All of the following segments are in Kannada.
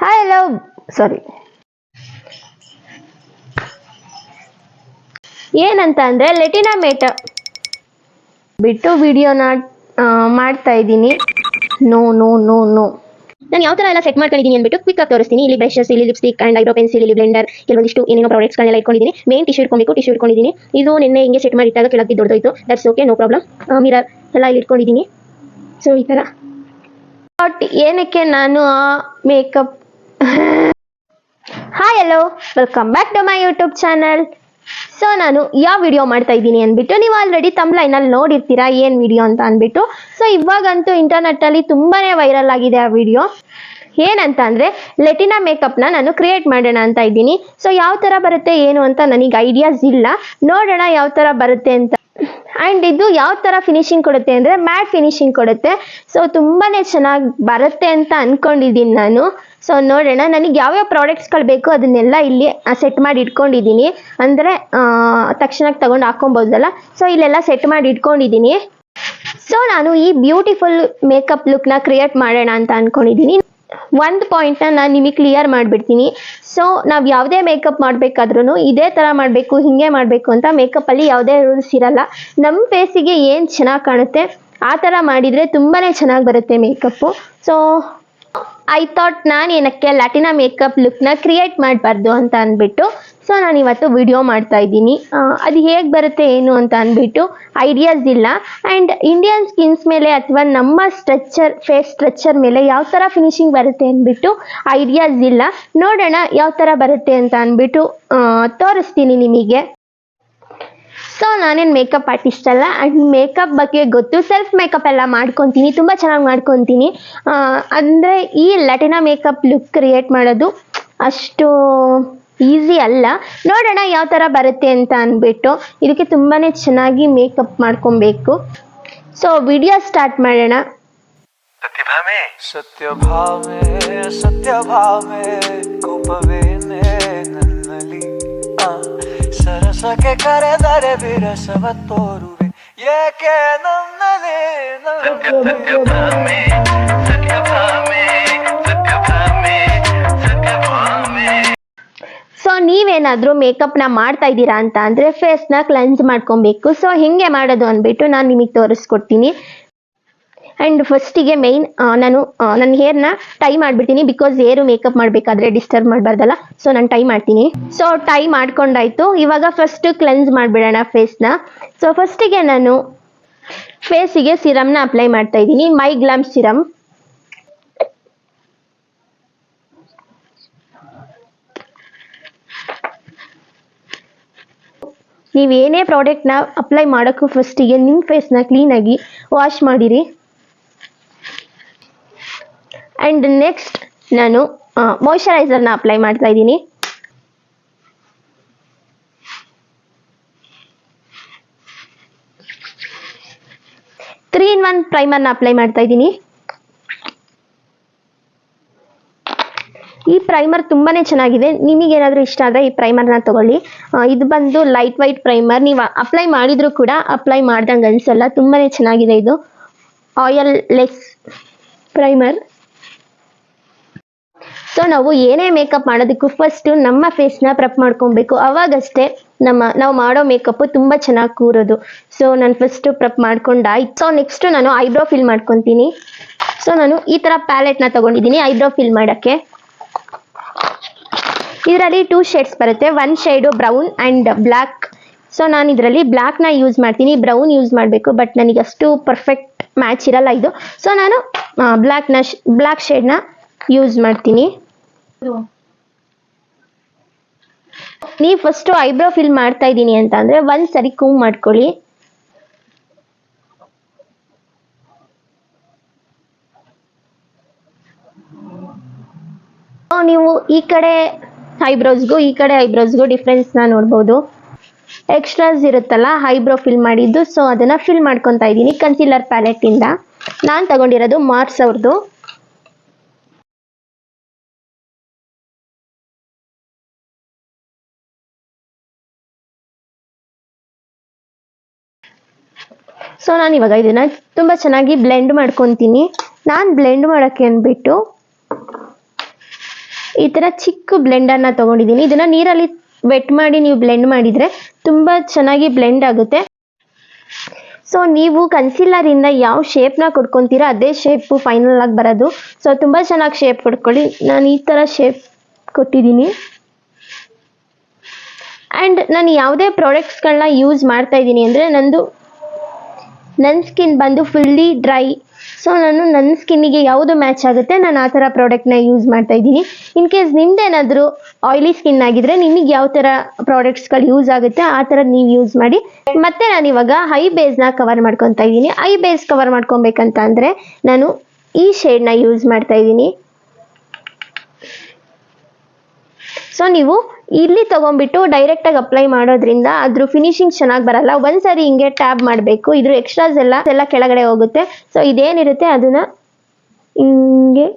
ಹಲೋ ಸಾರಿ ಏನಂತ ಅಂದರೆ ಲೆಟಿನಾ ಮೇಟ ಬಿಟ್ಟು ವಿಡಿಯೋನ ಮಾಡ್ತಾ ಇದ್ದೀನಿ. ನೋ ನೋ ನೋ ನೋ ನಾನು ಯಾವ ಥರ ಎಲ್ಲ ಸೆಟ್ ಮಾಡ್ಕೊಂಡಿದ್ದೀನಿ ಅಂದ್ಬಿಟ್ಟು ಕ್ವಿಕ್ ಆಗಿ ತೋರಿಸ್ತೀನಿ. ಇಲ್ಲಿ ಬ್ರಷಸ್, ಇಲ್ಲಿ ಲಿಪ್ಸ್ಟಿಕ್ ಆ್ಯಂಡ್ ಐಬ್ರೋ ಪೆನ್ಸಿಲ್, ಇಲ್ಲಿ ಬ್ಲೆಂಡರ್, ಕೆಲವೊಂದಿಷ್ಟು ಏನೇನೋ ಪ್ರಾಡಕ್ಟ್ಸ್ಗಳನ್ನೆಲ್ಲ ಇಟ್ಕೊಂಡಿದ್ದೀನಿ. ಮೇನ್ ಟಿಶ್ಯೂ ಇಟ್ಕೊಂಡಿದ್ದೀನಿ. ಇದು ನಿನ್ನೆ ಹಿಂಗೆ ಸೆಟ್ ಮಾಡಿಟ್ಟಾಗ ಕೆಳಗೆ ದೊಡ್ಡೋಯ್ತು. That's okay, no problem. Mirror ಎಲ್ಲ ಇಲ್ಲಿ ಇಟ್ಕೊಂಡಿದ್ದೀನಿ. ಸೊ ಈ ಥರ ಬಟ್ ಏನಕ್ಕೆ ನಾನು makeup hi hello welcome back to my YouTube channel. So ನಾನು ಯಾವ ವಿಡಿಯೋ ಮಾಡ್ತಾ ಇದ್ದೀನಿ ಅಂದ್ಬಿಟ್ಟು ನೀವು ಆಲ್ರೆಡಿ ತಮ್ಲೈನಲ್ಲಿ ನೋಡಿರ್ತೀರಾ ಏನು ವಿಡಿಯೋ ಅಂತ ಅಂದ್ಬಿಟ್ಟು. ಸೊ ಇವಾಗಂತೂ ಇಂಟರ್ನೆಟ್ಟಲ್ಲಿ ತುಂಬಾ ವೈರಲ್ ಆಗಿದೆ ಆ ವಿಡಿಯೋ. ಏನಂತ ಅಂದರೆ ಲೆಟಿನಾ ಮೇಕಪ್ನ ನಾನು ಕ್ರಿಯೇಟ್ ಮಾಡೋಣ ಅಂತ ಇದ್ದೀನಿ. ಸೊ ಯಾವ ಥರ ಬರುತ್ತೆ ಏನು ಅಂತ ನನಗೆ ಐಡಿಯಾಸ್ ಇಲ್ಲ, ನೋಡೋಣ ಯಾವ ಥರ ಬರುತ್ತೆ ಅಂತ. ಆ್ಯಂಡ್ ಇದು ಯಾವ ಥರ ಫಿನಿಶಿಂಗ್ ಕೊಡುತ್ತೆ ಅಂದರೆ ಮ್ಯಾಟ್ ಫಿನಿಶಿಂಗ್ ಕೊಡುತ್ತೆ. ಸೊ ತುಂಬಾ ಚೆನ್ನಾಗಿ ಬರುತ್ತೆ ಅಂತ ಅಂದ್ಕೊಂಡಿದ್ದೀನಿ ನಾನು. ಸೊ ನೋಡೋಣ, ನನಗೆ ಯಾವ್ಯಾವ ಪ್ರಾಡಕ್ಟ್ಸ್ಗಳು ಬೇಕು ಅದನ್ನೆಲ್ಲ ಇಲ್ಲಿ ಸೆಟ್ ಮಾಡಿ ಇಟ್ಕೊಂಡಿದ್ದೀನಿ. ಅಂದರೆ ತಕ್ಷಣಕ್ಕೆ ತಗೊಂಡು ಹಾಕೊಬೋದಲ್ಲ. ಸೊ ಇಲ್ಲೆಲ್ಲ ಸೆಟ್ ಮಾಡಿ ಇಟ್ಕೊಂಡಿದ್ದೀನಿ. ಸೊ ನಾನು ಈ ಬ್ಯೂಟಿಫುಲ್ ಮೇಕಪ್ ಲುಕ್ನ ಕ್ರಿಯೇಟ್ ಮಾಡೋಣ ಅಂತ ಅಂದ್ಕೊಂಡಿದ್ದೀನಿ. ಒಂದು ಪಾಯಿಂಟ್ನ ನಾನು ನಿಮಗೆ ಕ್ಲಿಯರ್ ಮಾಡಿಬಿಡ್ತೀನಿ. ಸೊ ನಾವು ಯಾವುದೇ ಮೇಕಪ್ ಮಾಡಬೇಕಾದ್ರೂ ಇದೇ ಥರ ಮಾಡಬೇಕು, ಹೀಗೆ ಮಾಡಬೇಕು ಅಂತ ಮೇಕಪ್ಪಲ್ಲಿ ಯಾವುದೇ ರೂಲ್ಸ್ ಇರಲ್ಲ. ನಮ್ಮ ಫೇಸಿಗೆ ಏನು ಚೆನ್ನಾಗಿ ಕಾಣುತ್ತೆ ಆ ಥರ ಮಾಡಿದರೆ ತುಂಬಾ ಚೆನ್ನಾಗಿ ಬರುತ್ತೆ ಮೇಕಪ್ಪು. ಸೊ ಐ ಥಾಟ್ ನಾನು ಏನಕ್ಕೆ ಲ್ಯಾಟಿನಾ ಮೇಕಪ್ ಲುಕ್ನ ಕ್ರಿಯೇಟ್ ಮಾಡಬಾರ್ದು ಅಂತ ಅಂದ್ಬಿಟ್ಟು ಸೊ ನಾನು ಇವತ್ತು ವಿಡಿಯೋ ಮಾಡ್ತಾ ಇದ್ದೀನಿ. ಅದು ಹೇಗೆ ಬರುತ್ತೆ ಏನು ಅಂತ ಅಂದ್ಬಿಟ್ಟು ಐಡಿಯಾಸ್ ಇಲ್ಲ. ಆ್ಯಂಡ್ ಇಂಡಿಯನ್ ಸ್ಕಿನ್ಸ್ ಮೇಲೆ ಅಥವಾ ನಮ್ಮ ಫೇಸ್ ಸ್ಟ್ರಕ್ಚರ್ ಮೇಲೆ ಯಾವ ಥರ ಫಿನಿಶಿಂಗ್ ಬರುತ್ತೆ ಅಂದ್ಬಿಟ್ಟು ಐಡಿಯಾಸ್ ಇಲ್ಲ. ನೋಡೋಣ ಯಾವ ಥರ ಬರುತ್ತೆ ಅಂತ ಅಂದ್ಬಿಟ್ಟು ತೋರಿಸ್ತೀನಿ ನಿಮಗೆ. ಸೊ ನಾನೇನು ಮೇಕಪ್ ಆರ್ಟಿಸ್ಟ್ ಅಲ್ಲ, ಆ್ಯಂಡ್ ಮೇಕಪ್ ಬಗ್ಗೆ ಗೊತ್ತು. ಸೆಲ್ಫ್ ಮೇಕಪ್ ಎಲ್ಲ ಮಾಡ್ಕೊತೀನಿ, ತುಂಬ ಚೆನ್ನಾಗಿ ಮಾಡ್ಕೊತೀನಿ. ಅಂದರೆ ಈ ಲ್ಯಾಟಿನಾ ಮೇಕಪ್ ಲುಕ್ ಕ್ರಿಯೇಟ್ ಮಾಡೋದು ಅಷ್ಟು ಈಸಿ ಅಲ್ಲ. ನೋಡೋಣ ಯಾವ ಥರ ಬರುತ್ತೆ ಅಂತ ಅಂದ್ಬಿಟ್ಟು. ಇದಕ್ಕೆ ತುಂಬಾ ಚೆನ್ನಾಗಿ ಮೇಕಪ್ ಮಾಡ್ಕೊಬೇಕು. ಸೊ ವಿಡಿಯೋ ಸ್ಟಾರ್ಟ್ ಮಾಡೋಣ. ಸರಸಕ್ಕೆ ಕರೆದರೆ ವಿರಸವ ತೋರುವೆ ಏಕೆ ನನ್ನಲ್ಲಿ ಸೊ ನೀವೇನಾದರೂ ಮೇಕಪ್ನ ಮಾಡ್ತಾ ಇದ್ದೀರಾ ಅಂತ ಅಂದರೆ ಫೇಸ್ನ ಕ್ಲೆನ್ಸ್ ಮಾಡ್ಕೊಬೇಕು. ಸೊ ಹೇಗೆ ಮಾಡೋದು ಅಂದ್ಬಿಟ್ಟು ನಾನು ನಿಮಗೆ ತೋರಿಸ್ಕೊಡ್ತೀನಿ. ಆ್ಯಂಡ್ ಫಸ್ಟಿಗೆ ಮೇಯ್ನ್ ನಾನು ನನ್ನ ಹೇರ್ನ ಟೈ ಮಾಡಿಬಿಡ್ತೀನಿ. ಬಿಕಾಸ್ ಹೇರು ಮೇಕಪ್ ಮಾಡಬೇಕಾದ್ರೆ ಡಿಸ್ಟರ್ಬ್ ಮಾಡಬಾರ್ದಲ್ಲ. ಸೊ ನಾನು ಟೈ ಮಾಡ್ತೀನಿ. ಸೊ ಟೈ ಮಾಡ್ಕೊಂಡಾಯ್ತು. ಇವಾಗ ಫಸ್ಟು ಕ್ಲೆನ್ಸ್ ಮಾಡಿಬಿಡೋಣ ಫೇಸ್ನ. ಸೊ ಫಸ್ಟಿಗೆ ನಾನು ಫೇಸಿಗೆ ಸಿರಮ್ನ ಅಪ್ಲೈ ಮಾಡ್ತಾ ಇದ್ದೀನಿ, ಮೈ ಗ್ಲಾಮ್ ಸಿರಮ್. ನೀವೇನೇ ಪ್ರಾಡಕ್ಟ್ನ ಅಪ್ಲೈ ಮಾಡೋಕ್ಕೂ ಫಸ್ಟಿಗೆ ನಿಮ್ಮ ಫೇಸ್ನ ಕ್ಲೀನಾಗಿ ವಾಶ್ ಮಾಡಿರಿ. ಆ್ಯಂಡ್ ನೆಕ್ಸ್ಟ್ ನಾನು ಮಾಯ್ಶ್ಚರೈಸರ್ನ ಅಪ್ಲೈ ಮಾಡ್ತಾ ಇದ್ದೀನಿ. ತ್ರೀ ಇನ್ ಒನ್ ಪ್ರೈಮರ್ನ ಅಪ್ಲೈ ಮಾಡ್ತಾ ಇದ್ದೀನಿ. ಈ ಪ್ರೈಮರ್ ತುಂಬಾ ಚೆನ್ನಾಗಿದೆ. ನಿಮಗೇನಾದರೂ ಇಷ್ಟ ಆದರೆ ಈ ಪ್ರೈಮರ್ನ ತಗೊಳ್ಳಿ. ಇದು ಬಂದು ಲೈಟ್ ವೈಟ್ ಪ್ರೈಮರ್. ನೀವು ಅಪ್ಲೈ ಮಾಡಿದರೂ ಕೂಡ ಅಪ್ಲೈ ಮಾಡ್ದಂಗೆ ಅನಿಸಲ್ಲ. ತುಂಬಾ ಚೆನ್ನಾಗಿದೆ ಇದು ಆಯಿಲ್ ಲೆಸ್ ಪ್ರೈಮರ್. ಸೊ ನಾವು ಏನೇ ಮೇಕಪ್ ಮಾಡೋದಕ್ಕೂ ಫಸ್ಟು ನಮ್ಮ ಫೇಸ್ನ ಪ್ರೆಪ್ ಮಾಡ್ಕೊಬೇಕು. ಅವಾಗಷ್ಟೇ ನಾವು ಮಾಡೋ ಮೇಕಪ್ಪು ತುಂಬ ಚೆನ್ನಾಗಿ ಕೂರೋದು. ಸೊ ನಾನು ಫಸ್ಟು ಪ್ರೆಪ್ ಮಾಡ್ಕೊಂಡಾಯ್ತು. ಸೊ ನೆಕ್ಸ್ಟು ನಾನು ಐಬ್ರೋ ಫಿಲ್ ಮಾಡ್ಕೊತೀನಿ. ಸೊ ನಾನು ಈ ಥರ ಪ್ಯಾಲೆಟ್ನ ತೊಗೊಂಡಿದ್ದೀನಿ ಐಬ್ರೋ ಫಿಲ್ ಮಾಡೋಕ್ಕೆ. ಇದರಲ್ಲಿ 2 ಶೇಡ್ಸ್ ಬರುತ್ತೆ. ಒಂದು shade brown and black. So ನಾನು ಇದರಲ್ಲಿ ಬ್ಲ್ಯಾಕ್ನ ಯೂಸ್ ಮಾಡ್ತೀನಿ. ಬ್ರೌನ್ ಯೂಸ್ ಮಾಡಬೇಕು, ಬಟ್ ನನಗೆ ಅಷ್ಟು ಪರ್ಫೆಕ್ಟ್ ಮ್ಯಾಚ್ ಇರಲ್ಲ ಇದು. ಸೊ ನಾನು ಬ್ಲ್ಯಾಕ್ ಶೇಡ್ನ ಯೂಸ್ ಮಾಡ್ತೀನಿ. ನೀವು ಫಸ್ಟು ಐಬ್ರೋ ಫಿಲ್ ಮಾಡ್ತಾ ಇದ್ದೀನಿ ಅಂತ ಅಂದರೆ ಒಂದು ಸರಿ ಕೂಮ್ ಮಾಡ್ಕೊಳ್ಳಿ. ನೀವು ಈ ಕಡೆ ಐಬ್ರೋಸ್ಗೂ ಡಿಫ್ರೆನ್ಸ್ನ ನೋಡ್ಬೋದು. ಎಕ್ಸ್ಟ್ರಾಸ್ ಇರುತ್ತಲ್ಲ ಐಬ್ರೋ ಫಿಲ್ ಮಾಡಿದ್ದು, ಸೊ ಅದನ್ನು ಫಿಲ್ ಮಾಡ್ಕೊತಾ ಇದ್ದೀನಿ ಕನ್ಸೀಲರ್ ಪ್ಯಾಲೆಟಿಂದ. ನಾನು ತಗೊಂಡಿರೋದು ಮಾರ್ಸ್ ಅವ್ರದ್ದು. ಸೊ ನಾನು ಇವಾಗ ಇದನ್ನು ತುಂಬ ಚೆನ್ನಾಗಿ ಬ್ಲೆಂಡ್ ಮಾಡ್ಕೊತೀನಿ. ನಾನು ಬ್ಲೆಂಡ್ ಮಾಡೋಕ್ಕೆ ಅಂದ್ಬಿಟ್ಟು ಈ ಥರ ಚಿಕ್ಕ ಬ್ಲೆಂಡರ್ನ ತೊಗೊಂಡಿದ್ದೀನಿ. ಇದನ್ನು ನೀರಲ್ಲಿ ವೆಟ್ ಮಾಡಿ ನೀವು ಬ್ಲೆಂಡ್ ಮಾಡಿದರೆ ತುಂಬ ಚೆನ್ನಾಗಿ ಬ್ಲೆಂಡ್ ಆಗುತ್ತೆ. ಸೊ ನೀವು ಕನ್ಸಿಲರಿಂದ ಯಾವ ಶೇಪ್ನ ಕೊಡ್ಕೊತೀರಾ ಅದೇ ಶೇಪು ಫೈನಲ್ ಆಗಿ ಬರೋದು. ಸೊ ತುಂಬ ಚೆನ್ನಾಗಿ ಶೇಪ್ ಕೊಡ್ಕೊಳ್ಳಿ. ನಾನು ಈ ಥರ ಶೇಪ್ ಕೊಟ್ಟಿದ್ದೀನಿ. ಆ್ಯಂಡ್ ನಾನು ಯಾವುದೇ ಪ್ರಾಡಕ್ಟ್ಸ್ಗಳನ್ನ ಯೂಸ್ ಮಾಡ್ತಾ ಇದ್ದೀನಿ ಅಂದರೆ ನನ್ನ ಸ್ಕಿನ್ ಬಂದು ಫುಲ್ಲಿ ಡ್ರೈ. ಸೊ ನಾನು ನನ್ನ ಸ್ಕಿನ್ನಿಗೆ ಯಾವುದು ಮ್ಯಾಚ್ ಆಗುತ್ತೆ ನಾನು ಆ ಥರ ಪ್ರಾಡಕ್ಟ್ನ ಯೂಸ್ ಮಾಡ್ತಾ ಇದ್ದೀನಿ. ಇನ್ ಕೇಸ್ ನಿಮ್ಮದೇನಾದರೂ ಆಯಿಲಿ ಸ್ಕಿನ್ ಆಗಿದ್ರೆ ನಿಮಗೆ ಯಾವ ಥರ ಪ್ರಾಡಕ್ಟ್ಸ್ಗಳು ಯೂಸ್ ಆಗುತ್ತೆ ಆ ಥರ ನೀವು ಯೂಸ್ ಮಾಡಿ. ಮತ್ತು ನಾನು ಇವಾಗ ಐ ಬೇಸ್ನ ಕವರ್ ಮಾಡ್ಕೊತಾ ಇದ್ದೀನಿ. ಐ ಬೇಸ್ ಕವರ್ ಮಾಡ್ಕೊಬೇಕಂತ ಅಂದರೆ ನಾನು ಈ ಶೇಡ್ನ ಯೂಸ್ ಮಾಡ್ತಾ ಇದ್ದೀನಿ. ಸೊ ನೀವು ಇಲ್ಲಿ ತೊಗೊಂಡ್ಬಿಟ್ಟು ಡೈರೆಕ್ಟಾಗಿ ಅಪ್ಲೈ ಮಾಡೋದ್ರಿಂದ ಅದ್ರ ಫಿನಿಶಿಂಗ್ ಚೆನ್ನಾಗಿ ಬರಲ್ಲ. ಒಂದ್ಸರಿ ಹಿಂಗೆ ಟ್ಯಾಬ್ ಮಾಡಬೇಕು, ಇದ್ರ ಎಕ್ಸ್ಟ್ರಾಸ್ ಎಲ್ಲ ಕೆಳಗಡೆ ಹೋಗುತ್ತೆ. ಸೊ ಇದೇನಿರುತ್ತೆ ಅದನ್ನು ಹಿಂಗೆ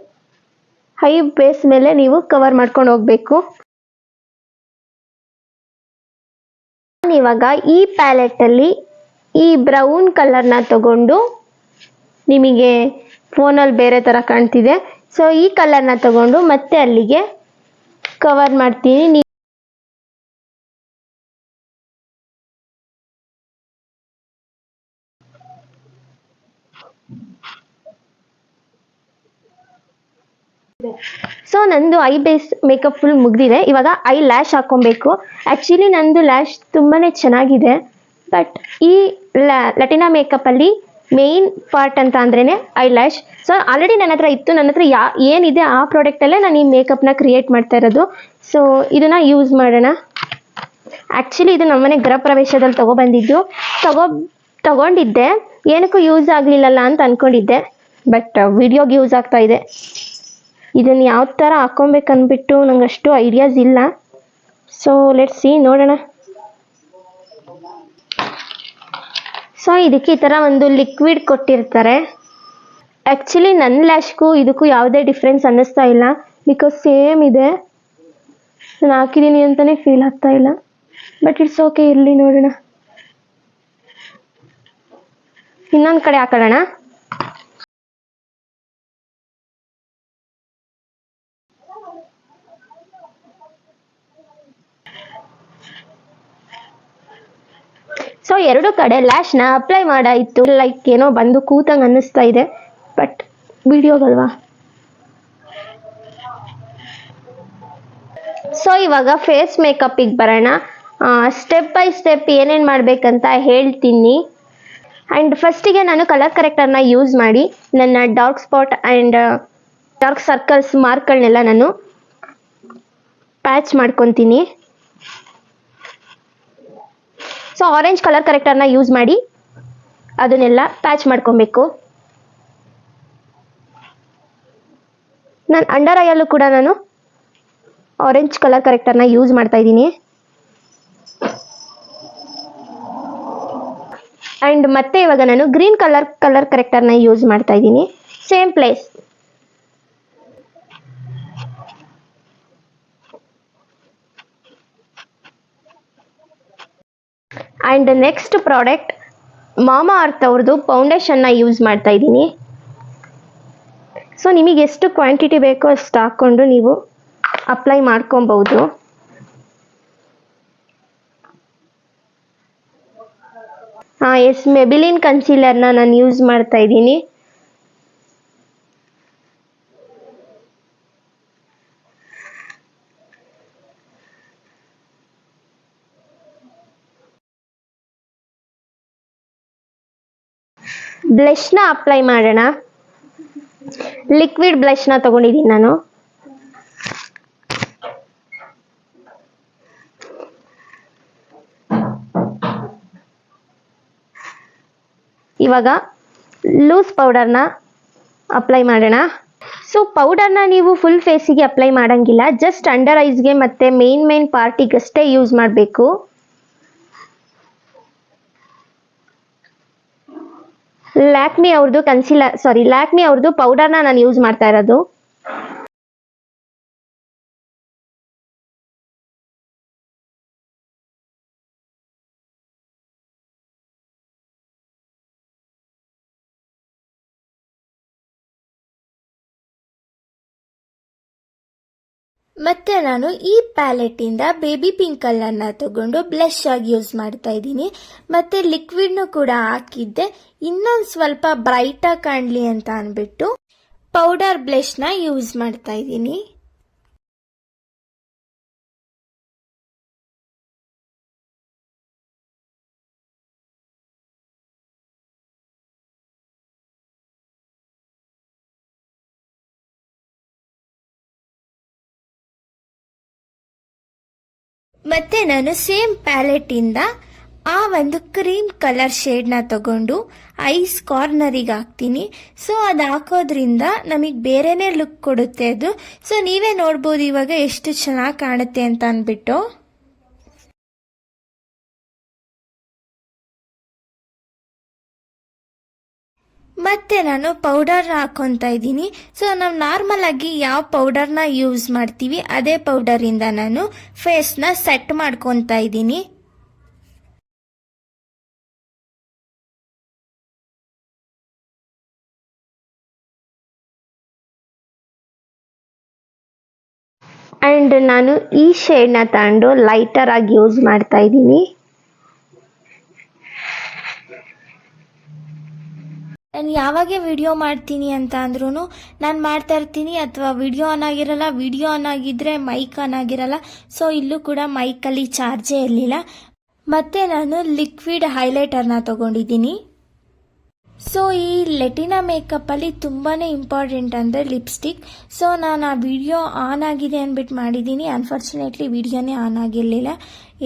ಹೈ ಬೇಸ್ ಮೇಲೆ ನೀವು ಕವರ್ ಮಾಡ್ಕೊಂಡು ಹೋಗಬೇಕು. ಇವಾಗ ಈ ಪ್ಯಾಲೆಟಲ್ಲಿ ಈ ಬ್ರೌನ್ ಕಲರ್ನ ತಗೊಂಡು, ನಿಮಗೆ ಫೋನಲ್ಲಿ ಬೇರೆ ಥರ ಕಾಣ್ತಿದೆ, ಸೊ ಈ ಕಲರ್ನ ತಗೊಂಡು ಮತ್ತೆ ಅಲ್ಲಿಗೆ ಕವರ್ ಮಾಡ್ತೀನಿ. ಸೊ ನಂದು ಐ ಬೇಸ್ ಮೇಕಪ್ ಫುಲ್ ಮುಗಿದಿದೆ. ಇವಾಗ ಐ ಲ್ಯಾಶ್ ಹಾಕ್ಕೊಬೇಕು. ಆ್ಯಕ್ಚುಲಿ ನಂದು ಲ್ಯಾಶ್ ತುಂಬಾ ಚೆನ್ನಾಗಿದೆ, ಬಟ್ ಈ ಲಟಿನಾ ಮೇಕಪ್ಪಲ್ಲಿ ಮೇಯ್ನ್ ಪಾರ್ಟ್ ಅಂತ ಅಂದ್ರೇ ಐ ಲ್ಯಾಶ್. ಸೊ ಆಲ್ರೆಡಿ ನನ್ನ ಹತ್ರ ಇತ್ತು, ನನ್ನ ಹತ್ರ ಏನಿದೆ ಆ ಪ್ರಾಡಕ್ಟಲ್ಲೇ ನಾನು ಈ ಮೇಕಪ್ನ ಕ್ರಿಯೇಟ್ ಮಾಡ್ತಾ ಇರೋದು. ಸೊ ಇದನ್ನು ಯೂಸ್ ಮಾಡೋಣ. ಆ್ಯಕ್ಚುಲಿ ಇದು ನಮ್ಮನೆ ಗೃಹ ಪ್ರವೇಶದಲ್ಲಿ ತಗೊಂಡಿದ್ದೆ, ಏನಕ್ಕೂ ಯೂಸ್ ಆಗಲಿಲ್ಲಲ್ಲ ಅಂತ ಅಂದ್ಕೊಂಡಿದ್ದೆ, ಬಟ್ ವಿಡಿಯೋಗೆ ಯೂಸ್ ಆಗ್ತಾ ಇದೆ. ಇದನ್ನು ಯಾವ ಥರ ಹಾಕ್ಕೊಬೇಕಂದ್ಬಿಟ್ಟು ನಂಗೆ ಅಷ್ಟು ಐಡಿಯಾಸ್ ಇಲ್ಲ. ಸೊ ಲೆಟ್ಸ್ ಸಿ, ನೋಡೋಣ. ಸೊ ಇದಕ್ಕೆ ಈ ಥರ ಒಂದು ಲಿಕ್ವಿಡ್ ಕೊಟ್ಟಿರ್ತಾರೆ. ಆ್ಯಕ್ಚುಲಿ ನನ್ನ ಲ್ಯಾಶ್ಗೂ ಇದಕ್ಕೂ ಯಾವುದೇ ಡಿಫ್ರೆನ್ಸ್ ಅನ್ನಿಸ್ತಾ ಇಲ್ಲ, ಬಿಕಾಸ್ ಸೇಮ್ ಇದೆ. ನಾನು ಹಾಕಿದ್ದೀನಿ ಅಂತಲೇ ಫೀಲ್ ಆಗ್ತಾ ಇಲ್ಲ, ಬಟ್ ಇಟ್ಸ್ ಓಕೆ, ಇರಲಿ, ನೋಡೋಣ. ಇನ್ನೊಂದು ಕಡೆ ಹಾಕೊಳ್ಳೋಣ. ಸೊ ಎರಡು ಕಡೆ ಲ್ಯಾಶ್ನ ಅಪ್ಲೈ ಮಾಡಾಯಿತು. ಲೈಕ್ ಏನೋ ಬಂದು ಕೂತಂಗೆ ಅನ್ನಿಸ್ತಾ ಇದೆ, ಬಟ್ ವಿಡಿಯೋಗಲ್ವಾ. ಸೊ ಇವಾಗ ಫೇಸ್ ಮೇಕಪ್ಪಿಗೆ ಬರೋಣ. ಸ್ಟೆಪ್ ಬೈ ಸ್ಟೆಪ್ ಏನೇನು ಮಾಡಬೇಕಂತ ಹೇಳ್ತೀನಿ. ಆ್ಯಂಡ್ ಫಸ್ಟಿಗೆ ನಾನು ಕಲರ್ ಕರೆಕ್ಟರ್ನ ಯೂಸ್ ಮಾಡಿ ನನ್ನ dark spot and dark circles ಮಾರ್ಕ್ಗಳನ್ನೆಲ್ಲ ನಾನು ಪ್ಯಾಚ್ ಮಾಡ್ಕೊತೀನಿ. ಸೊ ಆರೆಂಜ್ ಕಲರ್ ಕರೆಕ್ಟರ್ನ ಯೂಸ್ ಮಾಡಿ ಅದನ್ನೆಲ್ಲ ಪ್ಯಾಚ್ ಮಾಡ್ಕೊಬೇಕು. ನಾನು ಅಂಡರ್ ಐಯಲ್ಲೂ ಕೂಡ ನಾನು ಆರೆಂಜ್ ಕಲರ್ ಕರೆಕ್ಟರ್ನ ಯೂಸ್ ಮಾಡ್ತಾ ಇದ್ದೀನಿ. ಆ್ಯಂಡ್ ಮತ್ತೆ ಇವಾಗ ನಾನು ಗ್ರೀನ್ ಕಲರ್ ಕರೆಕ್ಟರ್ನ ಯೂಸ್ ಮಾಡ್ತಾ ಇದ್ದೀನಿ, same place. And next product ಮಾಮಾ ಅರ್ತ್ ಅವ್ರದ್ದು ಫೌಂಡೇಶನ್ನ ಯೂಸ್ ಮಾಡ್ತಾ ಇದ್ದೀನಿ. ಸೊ ನಿಮಗೆ ಎಷ್ಟು ಕ್ವಾಂಟಿಟಿ ಬೇಕೋ ಅಷ್ಟು ಹಾಕ್ಕೊಂಡು ನೀವು ಅಪ್ಲೈ ಮಾಡ್ಕೊಬಹುದು. ಎಸ್, ಮೆಬಿಲಿನ್ ಕನ್ಸೀಲರ್ನ ನಾನು ಯೂಸ್ ಮಾಡ್ತಾ ಇದ್ದೀನಿ. ಬ್ಲಷ್ನ ಅಪ್ಲೈ ಮಾಡೋಣ. ಲಿಕ್ವಿಡ್ ಬ್ಲಷ್ನ ತಗೊಂಡಿದ್ದೀನಿ ನಾನು. ಇವಾಗ ಲೂಸ್ ಪೌಡರ್ನ ಅಪ್ಲೈ ಮಾಡೋಣ. ಸೊ ಪೌಡರ್ನ ನೀವು ಫುಲ್ ಫೇಸಿಗೆ ಅಪ್ಲೈ ಮಾಡೋಂಗಿಲ್ಲ, ಜಸ್ಟ್ ಅಂಡರ್ ಐಸ್ಗೆ ಮತ್ತು ಮೇನ್ ಪಾರ್ಟಿಗಷ್ಟೇ ಯೂಸ್ ಮಾಡಬೇಕು. ಲ್ಯಾಕ್ಮಿ ಅವ್ರದ್ದು ಪೌಡರ್ನ ನಾನು ಯೂಸ್ ಮಾಡ್ತಾ ಇರೋದು. ಮತ್ತೆ ನಾನು ಈ ಪ್ಯಾಲೆಟಿಂದ ಬೇಬಿ ಪಿಂಕ್ ಕಲರ್ನ ತಗೊಂಡು ಬ್ಲಷ್ ಆಗಿ ಯೂಸ್ ಮಾಡ್ತಾ ಇದ್ದೀನಿ. ಮತ್ತೆ ಲಿಕ್ವಿಡ್ನು ಕೂಡ ಹಾಕಿದ್ದೆ, ಇನ್ನೊಂದು ಸ್ವಲ್ಪ ಬ್ರೈಟ್ ಆಗಿ ಕಾಣಲಿ ಅಂತ ಅಂದ್ಬಿಟ್ಟು ಪೌಡರ್ ಬ್ಲಷ್ನ ಯೂಸ್ ಮಾಡ್ತಾ ಇದ್ದೀನಿ. ಮತ್ತೆ ನಾನು ಸೇಮ್ ಪ್ಯಾಲೆಟಿಂದ ಆ ಒಂದು ಕ್ರೀಮ್ ಕಲರ್ ಶೇಡ್ನ ತಗೊಂಡು ಐಸ್ ಕಾರ್ನರಿಗೆ ಹಾಕ್ತೀನಿ. ಸೊ ಅದು ಹಾಕೋದ್ರಿಂದ ನಮಗೆ ಬೇರೆನೇ ಲುಕ್ ಕೊಡುತ್ತೆ ಅದು. ಸೊ ನೀವೇ ನೋಡ್ಬೋದು ಇವಾಗ ಎಷ್ಟು ಚೆನ್ನಾಗಿ ಕಾಣುತ್ತೆ ಅಂತ ಅಂದ್ಬಿಟ್ಟು. ಮತ್ತೆ ನಾನು ಪೌಡರ್ ಹಾಕೊತಾ ಇದ್ದೀನಿ. ಸೊ ನಾವು ನಾರ್ಮಲ್ ಆಗಿ ಯಾವ ಪೌಡರ್ನ ಯೂಸ್ ಮಾಡ್ತೀವಿ ಅದೇ ಪೌಡರಿಂದ ನಾನು ಫೇಸ್ನ ಸೆಟ್ ಮಾಡ್ಕೊತಾ ಇದ್ದೀನಿ. ಆ್ಯಂಡ್ ನಾನು ಈ ಶೇಡ್ನ ತಗೊಂಡು ಲೈಟರ್ ಆಗಿ ಯೂಸ್ ಮಾಡ್ತಾ ಇದ್ದೀನಿ. ನಾನು ಯಾವಾಗ ವಿಡಿಯೋ ಮಾಡ್ತೀನಿ ಅಂತ ಅಂದ್ರೂ ನಾನು ಮಾಡ್ತಾ ಇರ್ತೀನಿ, ಅಥವಾ ವಿಡಿಯೋ ಆನ್ ಆಗಿರಲ್ಲ, ವಿಡಿಯೋ ಆನ್ ಆಗಿದ್ರೆ ಮೈಕ್ ಆನ್ ಆಗಿರಲ್ಲ. ಸೊ ಇಲ್ಲೂ ಕೂಡ ಮೈಕಲ್ಲಿ ಚಾರ್ಜೇ ಇರಲಿಲ್ಲ. ಮತ್ತೆ ನಾನು ಲಿಕ್ವಿಡ್ ಹೈಲೈಟರ್ನ ತಗೊಂಡಿದ್ದೀನಿ. ಸೊ ಈ ಲೆಟಿನಾ ಮೇಕಪ್ಪಲ್ಲಿ ತುಂಬಾ ಇಂಪಾರ್ಟೆಂಟ್ ಅಂದರೆ ಲಿಪ್ಸ್ಟಿಕ್. ಸೊ ನಾನು ಆ ವಿಡಿಯೋ ಆನ್ ಆಗಿದೆ ಅಂದ್ಬಿಟ್ಟು ಮಾಡಿದ್ದೀನಿ. ಅನ್ಫಾರ್ಚುನೇಟ್ಲಿ ವಿಡಿಯೋನೇ ಆನ್ ಆಗಿರಲಿಲ್ಲ,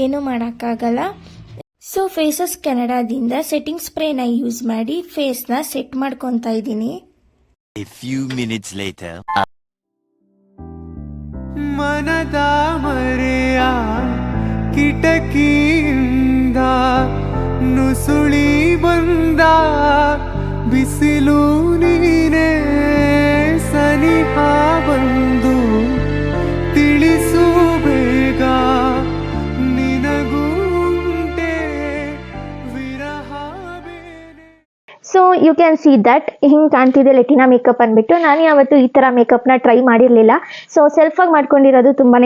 ಏನೂ ಮಾಡೋಕ್ಕಾಗಲ್ಲ. ಸೊ ಫೇಸಸ್ ಕೆನಡಾದಿಂದ ಸೆಟ್ಟಿಂಗ್ ಸ್ಪ್ರೇನ ಯೂಸ್ ಮಾಡಿ ಫೇಸ್ನ ಸೆಟ್ ಮಾಡ್ಕೊತಾ ಇದ್ದೀನಿ. A few minutes later. ಮನದ ಮರೆಯ ಕಿಟಕಿಯಿಂದ ನುಸುಳಿ ಬಂದ ಬಿಸಿಲು ನೀನೇ ಸನಿಹ ಬಂದು ತಿಳಿಸು ಬೇಗ ನಿನಗುಂಟೆ ವಿರಹ ಬೇನೆ. So you can see that ಹಿಂಗೆ ಕಾಣ್ತಿದೆ ಲೆಟಿನಾ ಮೇಕಪ್ ಅಂದ್ಬಿಟ್ಟು. ನಾನು ಯಾವತ್ತೂ ಈ ಥರ ಮೇಕಪ್ನ ಟ್ರೈ ಮಾಡಿರಲಿಲ್ಲ. ಸೊ ಸೆಲ್ಫಾಗಿ ಮಾಡ್ಕೊಂಡಿರೋದು ತುಂಬಾ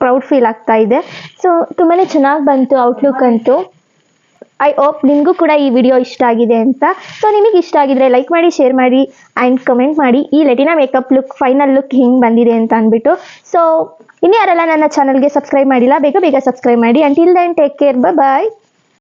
ಪ್ರೌಡ್ ಫೀಲ್ ಆಗ್ತಾ ಇದೆ. ಸೊ ತುಂಬಾ ಚೆನ್ನಾಗಿ ಬಂತು ಔಟ್ಲುಕ್ ಅಂತೂ. ಐ ಹೋಪ್ ನಿಮಗೂ ಕೂಡ ಈ ವಿಡಿಯೋ ಇಷ್ಟ ಆಗಿದೆ ಅಂತ. ಸೊ ನಿಮಗೆ ಇಷ್ಟ ಆಗಿದ್ರೆ ಲೈಕ್ ಮಾಡಿ, ಶೇರ್ ಮಾಡಿ ಆ್ಯಂಡ್ ಕಮೆಂಟ್ ಮಾಡಿ ಈ ಲೆಟಿನಾ ಮೇಕಪ್ ಲುಕ್, ಫೈನಲ್ ಲುಕ್ ಹಿಂಗೆ ಬಂದಿದೆ ಅಂತ ಅಂದ್ಬಿಟ್ಟು. ಸೊ ಇನ್ನು ಯಾರೆಲ್ಲ ನನ್ನ ಚಾನಲ್ಗೆ ಸಬ್ಸ್ಕ್ರೈಬ್ ಮಾಡಿಲ್ಲ ಬೇಗ ಬೇಗ ಸಬ್ಸ್ಕ್ರೈಬ್ ಮಾಡಿ. ಅಂಟಿಲ್ ದೆನ್ ಟೇಕ್ ಕೇರ್, ಬಾಯ್.